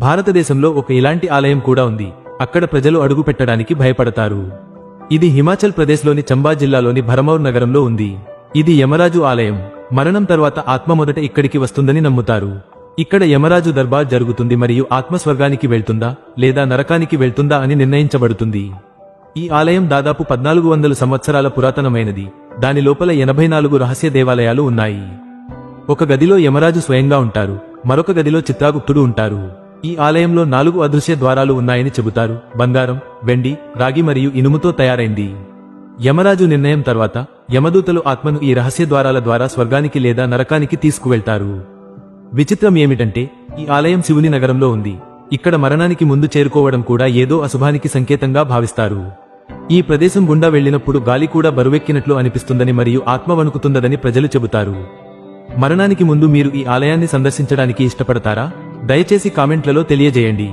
భారతదేశంలో ఒక ఇలాంటి ఆలయం కూడా ఉంది. అక్కడ ప్రజలు అడుగు పెట్టడానికి భయపడతారు. ఇది హిమాచల్ ప్రదేశ్లోని చంబా జిల్లాలోని భరమౌర్ నగరంలో ఉంది. ఇది యమరాజు ఆలయం. మరణం తర్వాత ఆత్మ మొదట ఇక్కడికి వస్తుందని నమ్ముతారు. ఇక్కడ యమరాజు దర్బార్ జరుగుతుంది మరియు ఆత్మ స్వర్గానికి వెళ్తుందా లేదా నరకానికి వెళ్తుందా అని నిర్ణయించబడుతుంది. ఈ ఆలయం దాదాపు 1400 సంవత్సరాల పురాతనమైనది. దాని లోపల 84 రహస్య దేవాలయాలు ఉన్నాయి. ఒక గదిలో యమరాజు స్వయంగా ఉంటారు, మరొక గదిలో చిత్రాగుప్తుడు ఉంటారు. ఈ ఆలయంలో 4 అదృశ్య ద్వారాలు ఉన్నాయని చెబుతారు. బంగారం, వెండి, రాగి మరియు ఇనుముతో తయారైంది. యమరాజు నిర్ణయం తర్వాత యమదూతలు ఆత్మను ఈ రహస్య ద్వారాల ద్వారా స్వర్గానికి లేదా నరకానికి తీసుకువెళ్తారు. విచిత్రం ఏమిటంటే ఈ ఆలయం శివుని నగరంలో ఉంది. ఇక్కడ మరణానికి ముందు చేరుకోవడం కూడా ఏదో అశుభానికి సంకేతంగా భావిస్తారు. ఈ ప్రదేశం గుండా వెళ్లినప్పుడు గాలి కూడా బరువెక్కినట్లు అనిపిస్తుందని మరియు ఆత్మ వణుకుతుందని ప్రజలు చెబుతారు. మరణానికి ముందు మీరు ఈ ఆలయాన్ని సందర్శించడానికి ఇష్టపడతారా? దయచేసి కామెంట్లలో తెలియజేయండి.